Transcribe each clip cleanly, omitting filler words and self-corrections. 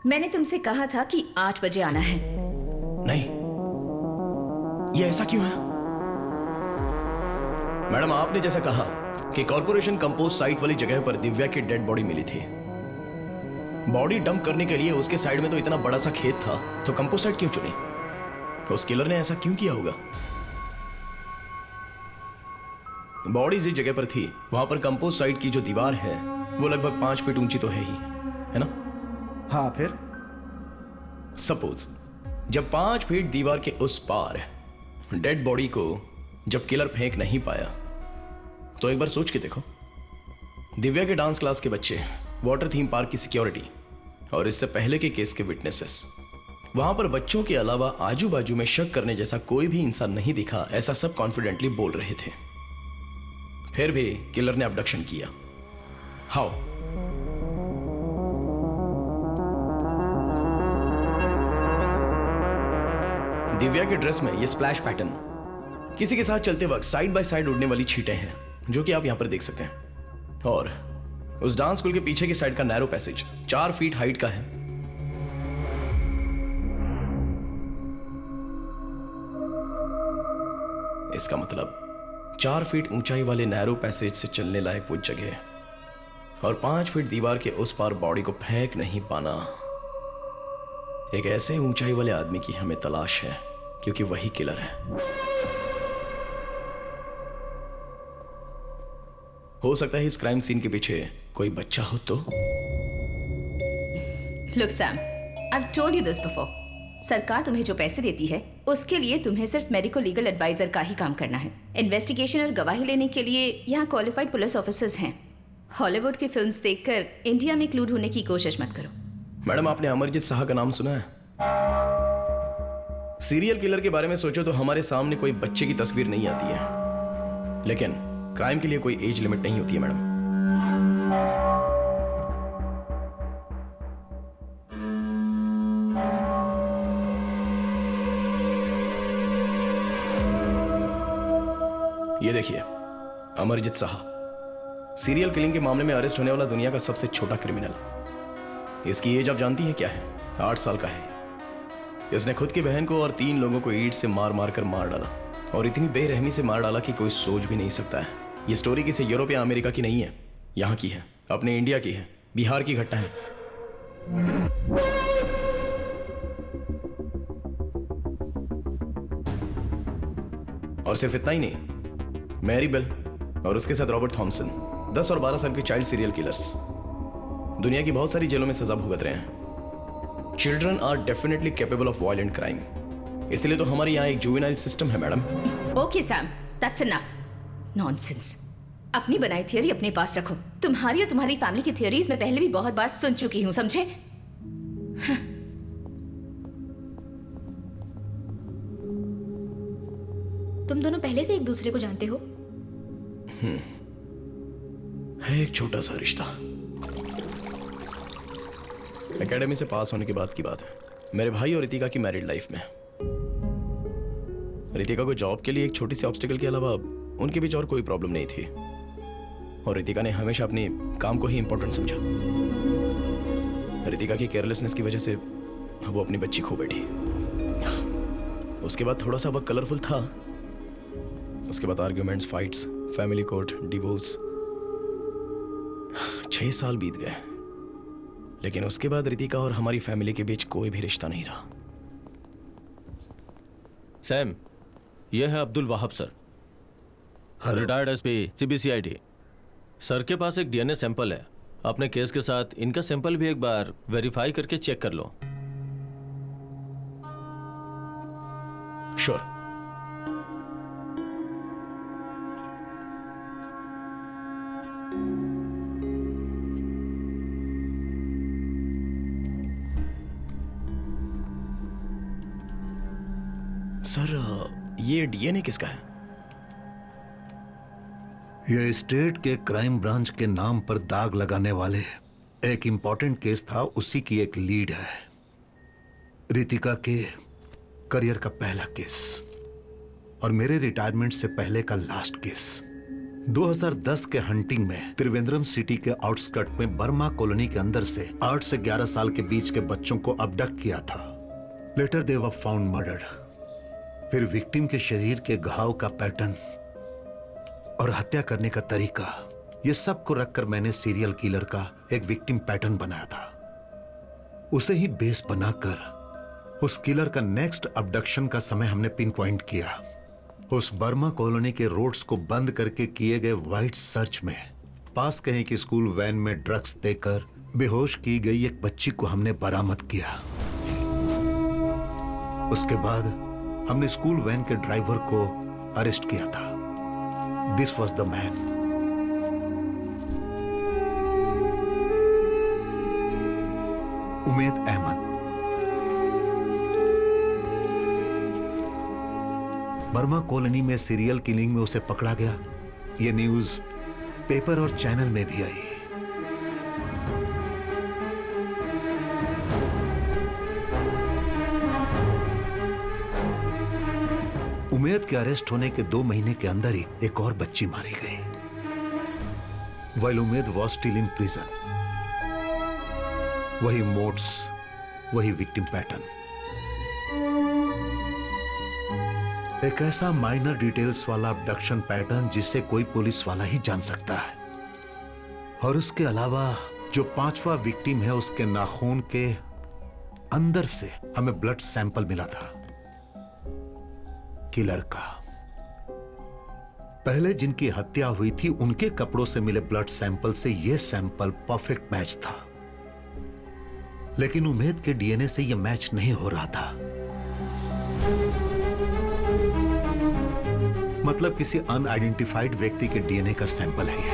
मैंने तुमसे कहा था कि 8 बजे आना है। नहीं, ये ऐसा क्यों है? मैडम, आपने जैसा कहा कि कॉर्पोरेशन कंपोस्ट साइट वाली जगह पर दिव्या की डेड बॉडी मिली थी। बॉडी डंप करने के लिए उसके साइड में तो इतना बड़ा सा खेत था, तो कंपोस्ट साइट क्यों चुनी? उस किलर ने ऐसा क्यों किया होगा? बॉडी जिस जगह पर थी वहां पर कंपोस्ट साइट की जो दीवार है वो लगभग 5 फीट ऊंची तो है ही, है ना? हाँ, फिर सपोज जब 5 फीट दीवार के उस पार डेड बॉडी को जब किलर फेंक नहीं पाया, तो एक बार सोच के देखो, दिव्या के डांस क्लास के बच्चे, वाटर थीम पार्क की सिक्योरिटी और इससे पहले के केस के विटनेसेस, वहां पर बच्चों के अलावा आजू बाजू में शक करने जैसा कोई भी इंसान नहीं दिखा, ऐसा सब कॉन्फिडेंटली बोल रहे थे। फिर भी किलर ने अबडक्शन किया। हाउ? दिव्या के ड्रेस में ये स्प्लैश पैटर्न किसी के साथ चलते वक्त साइड बाय साइड उड़ने वाली छींटें हैं, जो कि आप यहां पर देख सकते हैं। और उस डांस स्कूल के पीछे की साइड का नैरो पैसेज 4 फीट हाइट का है। इसका मतलब 4 फीट ऊंचाई वाले नैरो पैसेज से चलने लायक वो जगह और 5 फीट दीवार के उस पार बॉडी को फेंक नहीं पाना, एक ऐसे ऊंचाई वाले आदमी की हमें तलाश है, क्योंकि वही किलर है। हो सकता है इस क्राइम सीन के पीछे कोई बच्चा हो तो। Look Sam, I've told you this before. सरकार तुम्हें जो पैसे देती है उसके लिए तुम्हें सिर्फ मेडिको लीगल एडवाइजर का ही काम करना है। इन्वेस्टिगेशन और गवाही लेने के लिए यहाँ क्वालिफाइड पुलिस ऑफिसर्स हैं। हॉलीवुड की फिल्म्स देखकर इंडिया में क्लू ढूंढने की कोशिश मत करो। मैडम, आपने अमरजीत शाह का नाम सुना है? सीरियल किलर के बारे में सोचो तो हमारे सामने कोई बच्चे की तस्वीर नहीं आती है, लेकिन क्राइम के लिए कोई एज लिमिट नहीं होती है मैडम। ये देखिए, अमरजीत शाह सीरियल किलिंग के मामले में अरेस्ट होने वाला दुनिया का सबसे छोटा क्रिमिनल। इसकी एज आप जानती हैं क्या है? 8 साल का है। इसने खुद की बहन को और 3 लोगों को ईंट से मार मार कर मार डाला, और इतनी बेरहमी से मार डाला कि कोई सोच भी नहीं सकता है। ये स्टोरी किसी यूरोप या अमेरिका की नहीं है, यहाँ की है, अपने इंडिया की है, बिहार की घटना है। और सिर्फ इतना ही नहीं, मैरी बेल और उसके साथ रॉबर्ट थॉमसन 10 और 12 साल के चाइल्ड सीरियल किलर्स दुनिया की बहुत सारी जेलों में सजा भुगत रहे हैं। Children are definitely capable of violent crime, इसलिए तो हमारे यहाँ एक जुवेनाइल सिस्टम है madam. Okay Sam, that's enough. Nonsense. अपनी बनाई थियरी अपने पास रखो। तुम्हारी और तुम्हारी फैमिली की थियरीज मैं पहले भी बहुत बार सुन चुकी हूं, समझे? तुम दोनों पहले से एक दूसरे को जानते हो? है एक छोटा सा रिश्ता। एकेडमी से पास होने के बाद की बात है। मेरे भाई और रितिका की मैरिड लाइफ में रितिका को जॉब के लिए एक छोटी सी ऑब्स्टिकल के अलावा उनके बीच और कोई प्रॉब्लम नहीं थी, और रितिका ने हमेशा अपने काम को ही इंपॉर्टेंट समझा। रितिका की केयरलेसनेस की वजह से वो अपनी बच्ची खो बैठी। उसके बाद थोड़ा सा वक्त कलरफुल था। उसके बाद arguments, fights, family court, divorce. 6 साल बीत गए, लेकिन उसके बाद रितिका और हमारी फैमिली के बीच कोई भी रिश्ता नहीं रहा। सैम, यह है Abdul Wahab sir, retired SP CBCID. Sir के पास एक डीएनए सैंपल है। अपने केस के साथ इनका सैंपल भी एक बार वेरीफाई करके चेक कर लो। श्योर। सर, ये डीएनए किसका है? यह स्टेट के क्राइम ब्रांच के नाम पर दाग लगाने वाले एक इंपॉर्टेंट केस था, उसी की एक लीड है। रितिका के करियर का पहला केस और मेरे रिटायरमेंट से पहले का लास्ट केस। 2010 के हंटिंग में त्रिवेंद्रम सिटी के आउटस्कर्ट में बर्मा कॉलोनी के अंदर से 8 से 11 साल के बीच के बच्चों को अबडक्ट किया था। Later they were found murdered. फिर विक्टिम के शरीर के घाव का पैटर्न और हत्या करने का तरीका, ये सब को रखकर मैंने सीरियल किलर का एक विक्टिम पैटर्न बनाया था। उसे ही बेस बनाकर उस किलर का नेक्स्ट अबडक्शन का समय हमने पिन पॉइंट किया। उस बर्मा कॉलोनी के रोड्स को बंद करके किए गए वाइड सर्च में पास कहीं की स्कूल वैन में ड्रग्स देकर बेहोश की गई एक बच्ची को हमने बरामद किया। उसके बाद हमने स्कूल वैन के ड्राइवर को अरेस्ट किया था। This was the man. Umed Ahmed. Burma colony में सीरियल किलिंग में उसे पकड़ा गया। यह न्यूज पेपर और चैनल में भी आई। उमेद के अरेस्ट होने के 2 महीने के अंदर ही एक और बच्ची मारी गई। While Umed was still in prison। वही मोड्स, वही विक्टिम पैटर्न। एक ऐसा माइनर डिटेल्स वाला अबडक्शन पैटर्न जिसे कोई पुलिस वाला ही जान सकता है। और उसके अलावा जो 5वां विक्टिम है, उसके नाखून के अंदर से हमें ब्लड सैंपल मिला था किलर का। पहले जिनकी हत्या हुई थी उनके कपड़ों से मिले ब्लड सैंपल से यह सैंपल परफेक्ट मैच था, लेकिन उमेद के डीएनए से यह मैच नहीं हो रहा था। मतलब किसी अनआइडेंटिफाइड व्यक्ति के डीएनए का सैंपल है यह।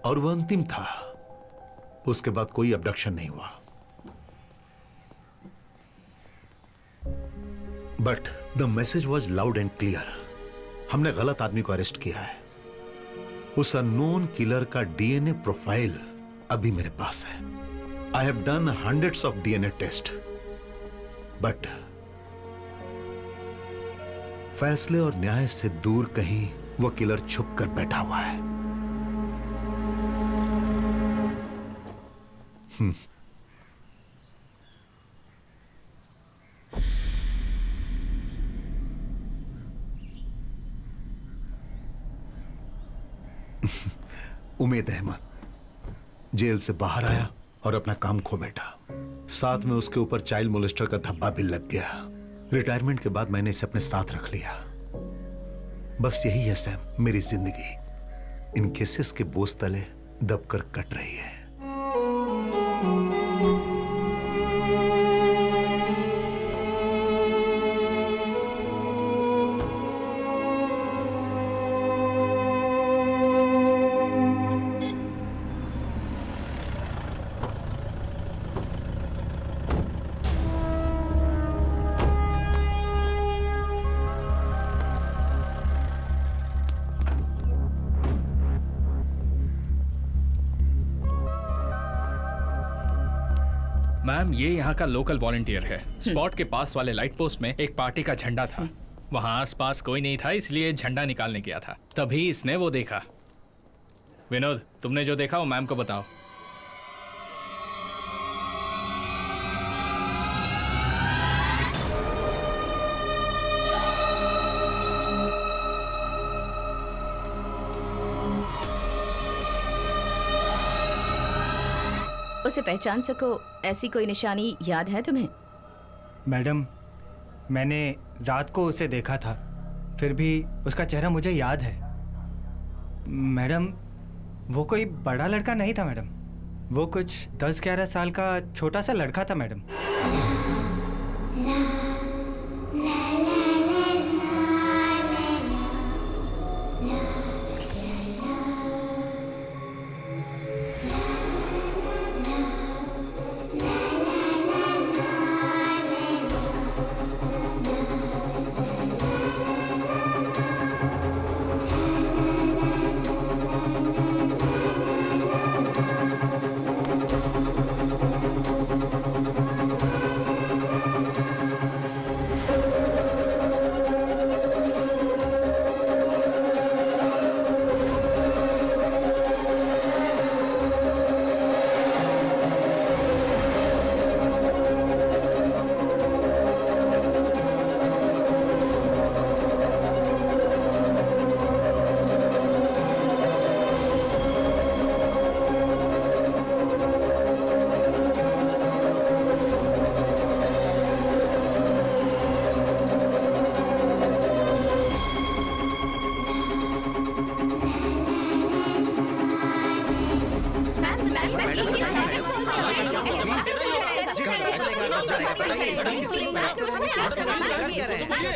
और वह अंतिम था। उसके बाद कोई अबडक्शन नहीं हुआ। But the message was loud and clear. हमने गलत आदमी को अरेस्ट किया है। उस अननोन किलर का डीएनए प्रोफाइल अभी मेरे पास है। I have done hundreds of DNA test, but फैसले और न्याय से दूर कहीं वो किलर छुप कर बैठा हुआ है। उमेद अहमद जेल से बाहर आया और अपना काम खो बैठा। साथ में उसके ऊपर चाइल्ड मोलेस्टर का धब्बा भी लग गया। रिटायरमेंट के बाद मैंने इसे अपने साथ रख लिया। बस यही है सैम, मेरी जिंदगी इन केसेस के बोझ तले दबकर कट रही है। मैम, ये यहाँ का लोकल वॉलंटियर है। स्पॉट के पास वाले लाइट पोस्ट में एक पार्टी का झंडा था। वहाँ आसपास कोई नहीं था, इसलिए झंडा निकालने गया था। तभी इसने वो देखा। विनोद, तुमने जो देखा वो मैम को बताओ। उसे पहचान सको ऐसी कोई निशानी याद है तुम्हें? मैडम, मैंने रात को उसे देखा था, फिर भी उसका चेहरा मुझे याद है। मैडम, वो कोई बड़ा लड़का नहीं था मैडम। वो कुछ 10-11 साल का छोटा सा लड़का था मैडम।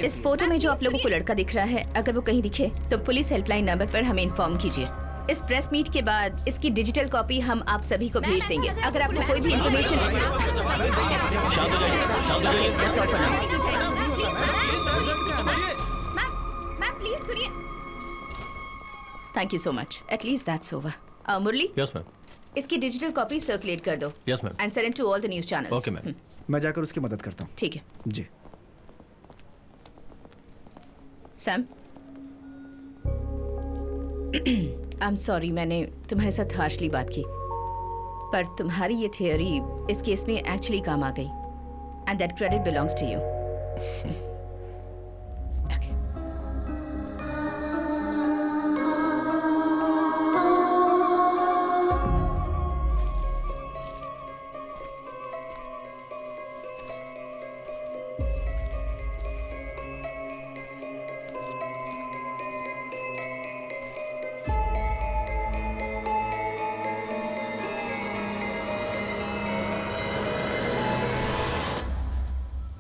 इस फोटो में जो आप लोगों को लड़का दिख रहा है, अगर वो कहीं दिखे तो पुलिस हेल्पलाइन नंबर पर हमें इन्फॉर्म कीजिए। इस प्रेस मीट के बाद इसकी डिजिटल कॉपी हम आप सभी को भेज देंगे। अगर आपको कोई भी information thank you so much, at least that's over. Murali, yes ma'am. इसकी डिजिटल कॉपी सर्कुलेट कर दो। Yes ma'am. And send to all the news channels. Okay ma'am. मैं जाकर उसकी मदद करता हूँ। ठीक है। जी। सैम, आई एम सॉरी मैंने तुम्हारे साथ हार्शली बात की, पर तुम्हारी ये थियोरी इस केस में एक्चुअली काम आ गई, and that credit belongs to you.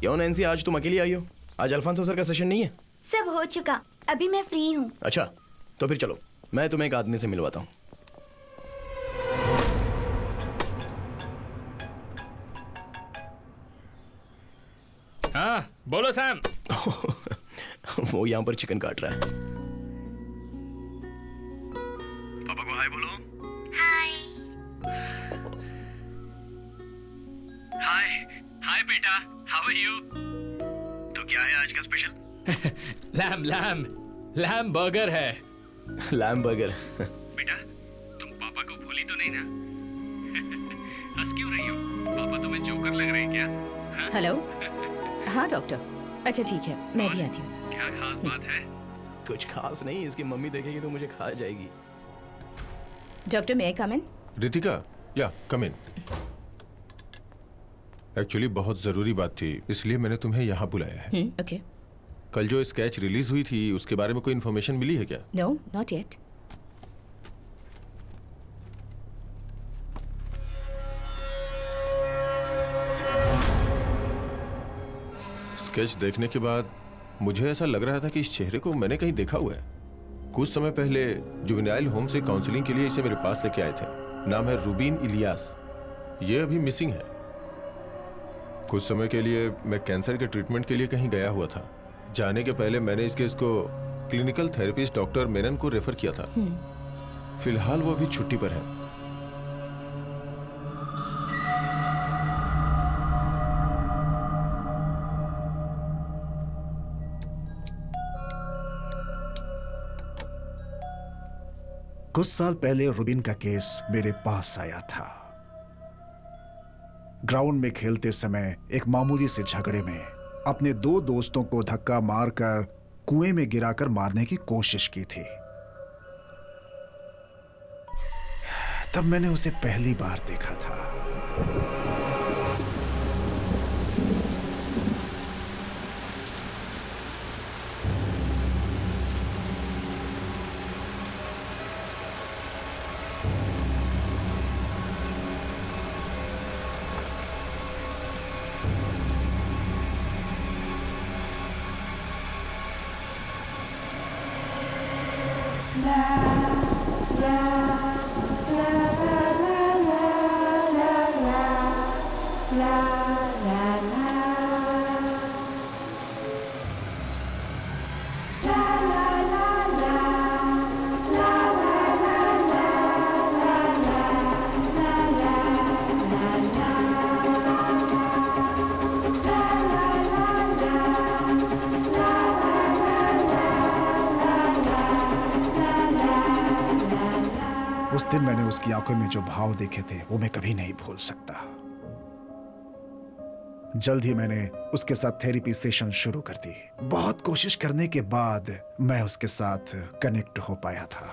क्यों नैन्सी, आज तुम अकेली आई हो? आज अल्फांसो सर का सेशन नहीं है? सब हो चुका, अभी मैं फ्री हूँ। अच्छा, तो फिर चलो, मैं तुम्हें एक आदमी से मिलवाता हूँ। हाँ बोलो सैम। वो यहाँ पर चिकन काट रहा है। पापा को हाय बोलो। हाय। हाय हाय बेटा, हाउ आर यू? तो क्या है आज का special? Lamb lamb lamb burger है। Lamb burger. बेटा तुम पापा को भूली तो नहीं ना? हंस क्यों रही हो? पापा तुम्हें जोकर लग रहे हैं क्या? हेलो। हाँ डॉक्टर, अच्छा ठीक है, मैं भी आती हूँ। क्या खास बात है? कुछ खास नहीं, इसकी मम्मी देखेगी तो मुझे खा जाएगी। Doctor, may I come in? Ritika, या कम इन। एक्चुअली बहुत जरूरी बात थी, इसलिए मैंने तुम्हें यहाँ बुलाया है। ओके। कल जो स्केच रिलीज हुई थी उसके बारे में कोई इन्फॉर्मेशन मिली है क्या? No, not yet. स्केच देखने के बाद मुझे ऐसा लग रहा था कि इस चेहरे को मैंने कहीं देखा हुआ है। कुछ समय पहले जुवेनाइल होम से काउंसलिंग के लिए इसे मेरे पास लेके आए थे। नाम है रूबीन इलियास। ये अभी मिसिंग है। कुछ समय के लिए मैं कैंसर के ट्रीटमेंट के लिए कहीं गया हुआ था। जाने के पहले मैंने इस केस को क्लिनिकल थेरेपिस्ट डॉक्टर मेनन को रेफर किया था। फिलहाल वो अभी छुट्टी पर है। कुछ साल पहले रूबिन का केस मेरे पास आया था। ग्राउंड में खेलते समय एक मामूली से झगड़े में अपने दो दोस्तों को धक्का मारकर कुएं में गिराकर मारने की कोशिश की थी। तब मैंने उसे पहली बार देखा था। उस दिन मैंने उसकी आंखों में जो भाव देखे थे वो मैं कभी नहीं भूल सकता। जल्द ही मैंने उसके साथ थेरेपी सेशन शुरू कर दी। बहुत कोशिश करने के बाद मैं उसके साथ कनेक्ट हो पाया था।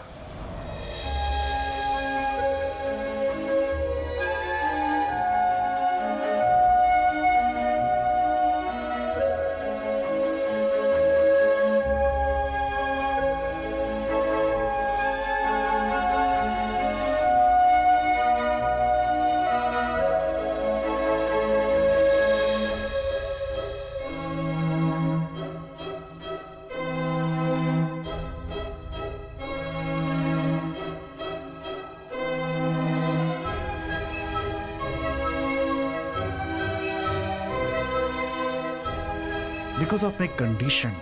बिकॉज ऑफ माई कंडीशन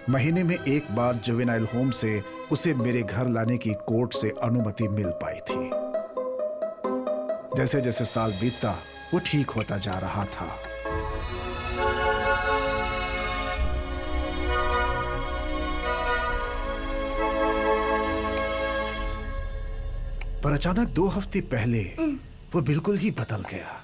महीने में एक बार जुवेनाइल होम से उसे मेरे घर लाने की कोर्ट से अनुमति मिल पाई थी। जैसे जैसे साल बीतता वो ठीक होता जा रहा था। पर अचानक 2 हफ्ते पहले वो बिल्कुल ही बदल गया।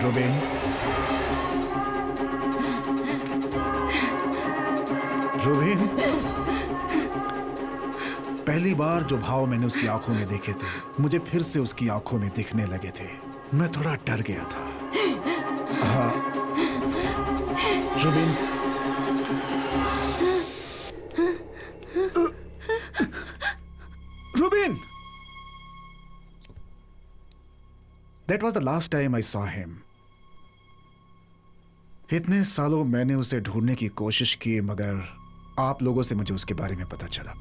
रुबीन, रुबीन, पहली बार जो भाव मैंने उसकी आंखों में देखे थे मुझे फिर से उसकी आंखों में दिखने लगे थे। मैं थोड़ा डर गया था। हाँ रुबीन, रुबीन, That was the last time I saw him. इतने सालों मैंने उसे ढूंढने की कोशिश की मगर आप लोगों से मुझे उसके बारे में पता चला।